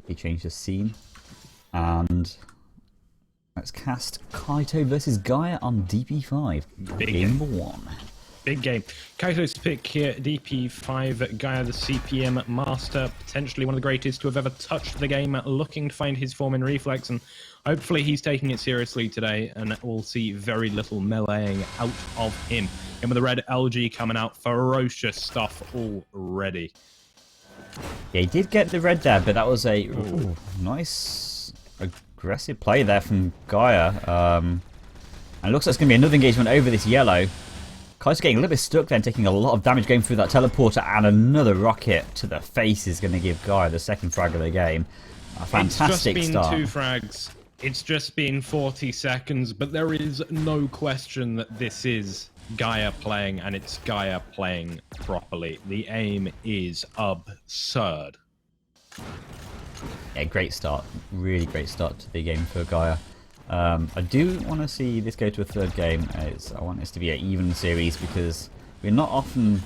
He changed the scene. And let's cast Kyto versus Gaiia on DP5. Game number 1. Big game. Kyto's pick here, DP5, Gaiia the CPM master, potentially one of the greatest to have ever touched the game, looking to find his form in reflex, and hopefully he's taking it seriously today, and we'll see very little meleeing out of him. And with the red LG coming out, ferocious stuff already. Yeah, he did get the red there, but that was a nice aggressive play there from Gaiia. And it looks like it's going to be another engagement over this yellow. Kyto's getting a little bit stuck then, taking a lot of damage going through that teleporter, and another rocket to the face is going to give Gaiia the second frag of the game. A fantastic start. It's just been 2 frags. It's just been 40 seconds, but there is no question that this is Gaiia playing, and it's Gaiia playing properly. The aim is absurd. Yeah, great start. Really great start to the game for Gaiia. I do want to see this go to a third game. I want this to be an even series because we're not often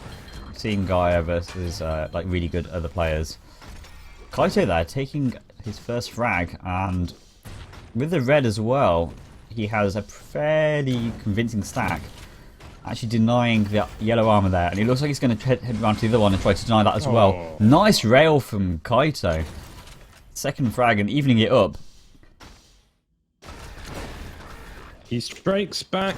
seeing Gaiia versus like really good other players. Kyto there taking his first frag, and with the red as well, he has a fairly convincing stack, actually denying the yellow armor there, and it looks like he's going to head around to the other one and try to deny that as well. Nice rail from Kyto. Second frag and evening it up. He strikes back,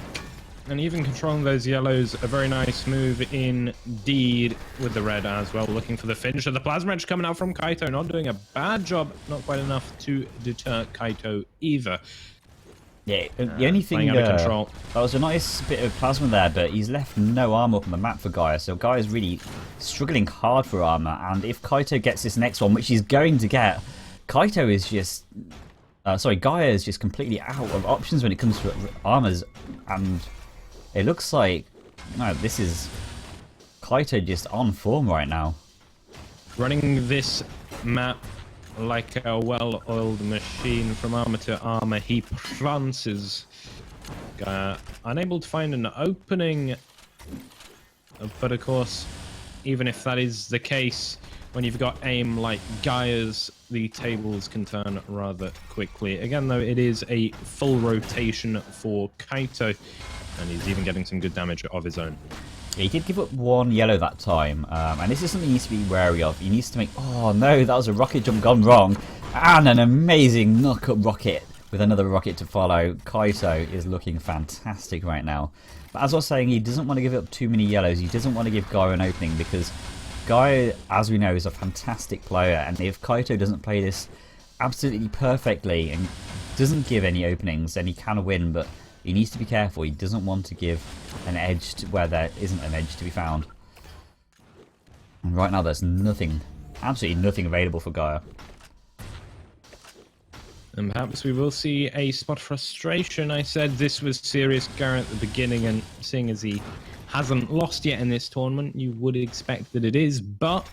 and even controlling those yellows, a very nice move indeed with the red as well, looking for the finish of the plasma edge coming out from Kyto, not doing a bad job, not quite enough to deter Kyto either. Yeah, the only thing, that was a nice bit of plasma there, but he's left no armor up on the map for Gaiia, so Gaia's really struggling hard for armor, and if Kyto gets this next one, which he's going to get, Kyto is just... Gaiia is just completely out of options when it comes to armors, and it looks like this is Kyto just on form right now. Running this map like a well-oiled machine from armor to armor, he prances. Gaiia unable to find an opening, but of course, even if that is the case, when you've got aim like Gaia's, the tables can turn rather quickly. Again, though, it is a full rotation for Kyto, and he's even getting some good damage of his own. Yeah, he did give up 1 yellow that time, and this is something he needs to be wary of. He needs to make... Oh no, that was a rocket jump gone wrong, and an amazing knock-up rocket with another rocket to follow. Kyto is looking fantastic right now. But as I was saying, he doesn't want to give up too many yellows. He doesn't want to give Gaiia an opening, because Gaiia, as we know, is a fantastic player, and if Kyto doesn't play this absolutely perfectly and doesn't give any openings, then he can win, but he needs to be careful. He doesn't want to give an edge to where there isn't an edge to be found. And right now there's nothing, absolutely nothing available for Gaiia. And perhaps we will see a spot frustration. I said this was serious Gaiia at the beginning, and seeing as he hasn't lost yet in this tournament, you would expect that it is, but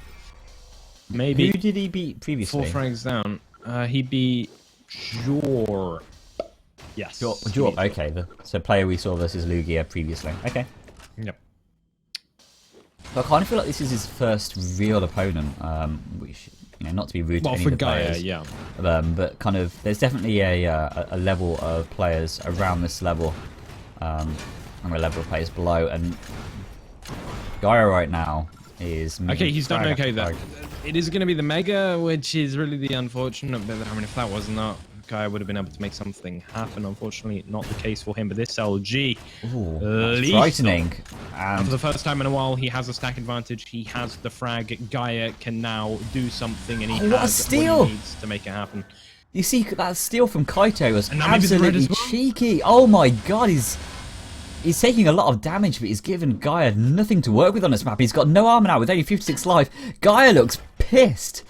maybe... Who did he beat previously? 4 frags down. He beat Jor. Yes. Jor, okay. So player we saw versus Lugia previously. Okay. Yep. But I kind of feel like this is his first real opponent, which, not to be rude to any of the players. Yeah. But kind of, there's definitely a level of players around this level. And a level of players below, and Gaiia right now is... Okay, he's done okay though. It is going to be the Mega, which is really the unfortunate bit. I mean, if that was not, Gaiia would have been able to make something happen. Unfortunately, not the case for him, but this LG... Ooh, that's frightening. And for the first time in a while, he has a stack advantage. He has the frag. Gaiia can now do something, and he has what he needs to make it happen. You see, that steal from Kyto was absolutely cheeky. Oh my god, He's taking a lot of damage, but he's given Gaiia nothing to work with on this map. He's got no armor now with only 56 life. Gaiia looks pissed.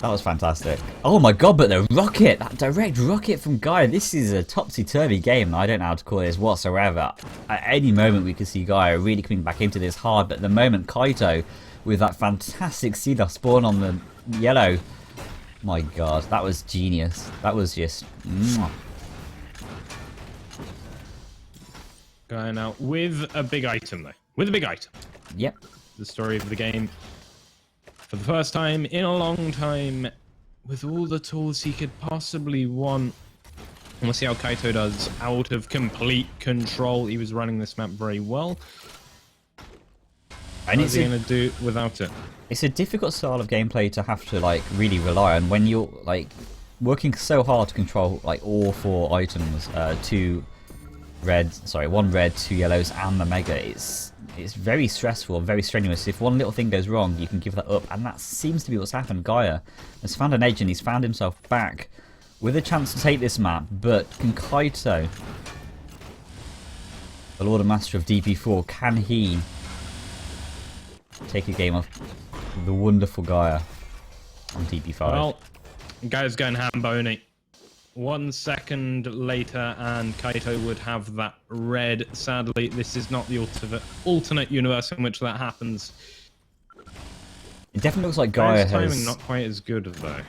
That was fantastic. Oh my god, but the rocket, that direct rocket from Gaiia, this is a topsy-turvy game. I don't know how to call this whatsoever. At any moment we could see Gaiia really coming back into this hard, but at the moment Kyto, with that fantastic Seeloft spawn on the yellow, my god, that was genius. That was just... Going out with a big item, though. With a big item. Yep. The story of the game. for the first time in a long time, with all the tools he could possibly want. And we'll see how Kyto does. Out of complete control. He was running this map very well. And What's he going to do without it? It's a difficult style of gameplay to have to like really rely on when you're like working so hard to control like all 4 items, 1 red, 2 yellows, and the mega. It's very stressful, very strenuous. If one little thing goes wrong, you can give that up, and that seems to be what's happened. Gaiia has found an edge, and he's found himself back with a chance to take this map. But can Kyto, the Lord and Master of DP4, can he take a game off the wonderful Gaiia on DP5? Well, Gaia's going Hamboni. 1 second later, and Kyto would have that red. Sadly, this is not the alternate universe in which that happens. It definitely looks like Gaiia Gaia's has... timing not quite as good, though.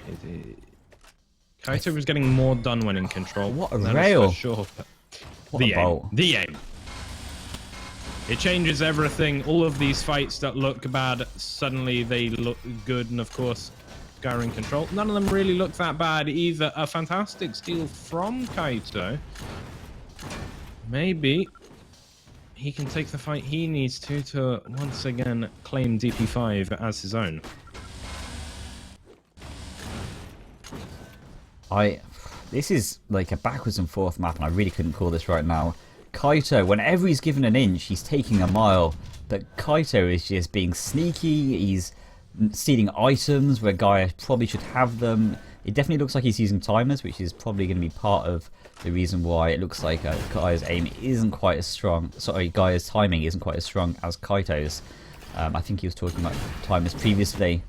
Kyto was getting more done when in control. What a That is rail! for sure. What a bolt. The aim. It changes everything. All of these fights that look bad, suddenly they look good, and of course, Gaiia in control. None of them really look that bad either. A fantastic steal from Kyto. Maybe he can take the fight he needs to once again claim DP5 as his own. This is like a backwards and forth map, and I really couldn't call this right now. Kyto, whenever he's given an inch, he's taking a mile. But Kyto is just being sneaky. He's stealing items where Gaiia probably should have them. It definitely looks like he's using timers, which is probably going to be part of the reason why it looks like Gaia's aim isn't quite as strong. Sorry, Gaia's timing isn't quite as strong as Kyto's. I think he was talking about timers previously.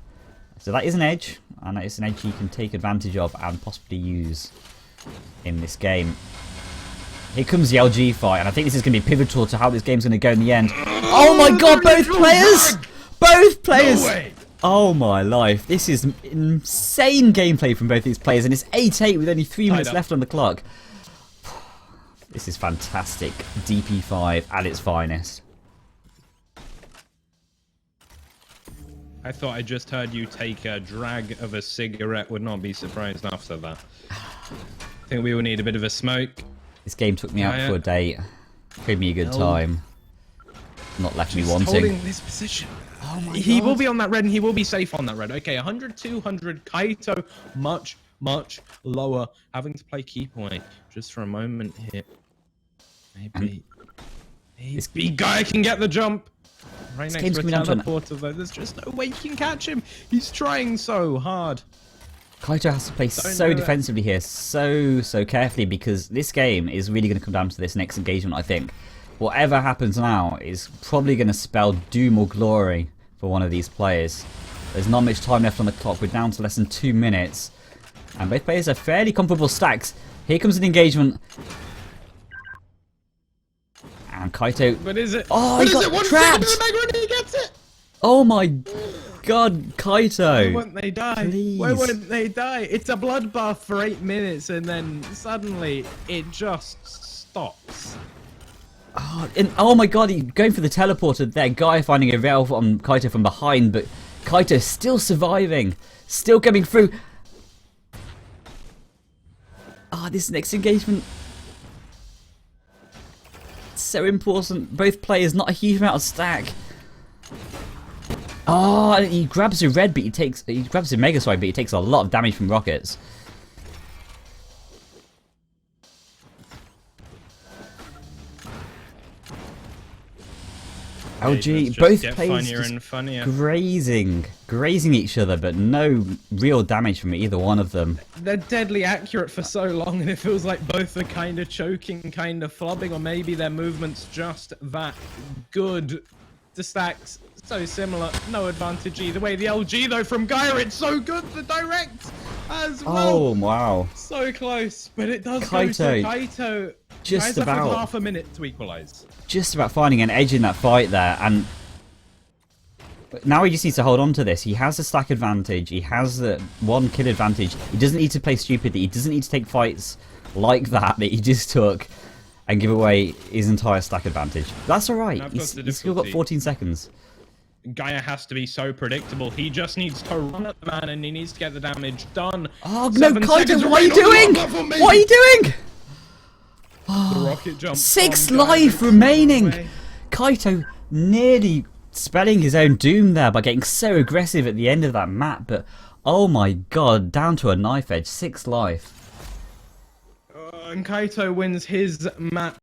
So that is an edge, and that is an edge he can take advantage of and possibly use in this game. Here comes the LG fight, and I think this is going to be pivotal to how this game's going to go in the end. Oh my god, both players! Both players! No way. Oh my life, this is insane gameplay from both these players, and it's 8-8 with only 3 minutes left on the clock. This is fantastic. DP5 at its finest. I thought I just heard you take a drag of a cigarette. Would not be surprised after that. I think we will need a bit of a smoke. This game took me out for a date. Gave me a good time. Not left me wanting. Holding this position. Oh my he God. Will be on that red, and he will be safe on that red. Okay, 100, 200. Kyto much, much lower. Having to play keep away just for a moment here. Maybe Gaiia can get the jump. Right next to a teleporter, though. There's just no way you can catch him. He's trying so hard. Kyto has to play so defensively here, so carefully, because this game is really going to come down to this next engagement, I think. Whatever happens now is probably going to spell doom or glory for one of these players. There's not much time left on the clock. We're down to less than 2 minutes. And both players are fairly comparable stacks. Here comes an engagement. And Kyto... But is it? Oh, he got trapped! He gets it! Oh my god, Kyto! Why won't they die? Please. Why wouldn't they die? It's a bloodbath for 8 minutes, and then suddenly it just stops. Oh my god, he's going for the teleporter there. Gaiia finding a rail on Kyto from behind, but Kyto still surviving. Still coming through. This next engagement. So important. Both players, not a huge amount of stack. He grabs a red, but he grabs a mega sorry, but he takes a lot of damage from rockets. LG, both players just grazing each other, but no real damage from either one of them. They're deadly accurate for so long, and it feels like both are kind of choking, kind of flubbing, or maybe their movement's just that good. The stacks so similar, no advantage either way. The LG though from Gaiia, it's so good. The direct as well. Oh wow! So close, but it does Kyto, go to Kyto. Just Gaia's about half a minute to equalise. Just about finding an edge in that fight there, and now he just needs to hold on to this. He has a stack advantage. He has the 1 kill advantage. He doesn't need to play stupidly. He doesn't need to take fights like that he just took and give away his entire stack advantage. That's all right. He's still got 14 seconds. Gaiia has to be so predictable. He just needs to run at the man and he needs to get the damage done. Oh no, 7 Kyto, seconds what are you remain on doing? the platform, What are you doing? The rocket jump. 6 from Gaiia life takes remaining. away. Kaito nearly spelling his own doom there by getting so aggressive at the end of that map, but oh my god, down to a knife edge, 6 life. And Kyto wins his map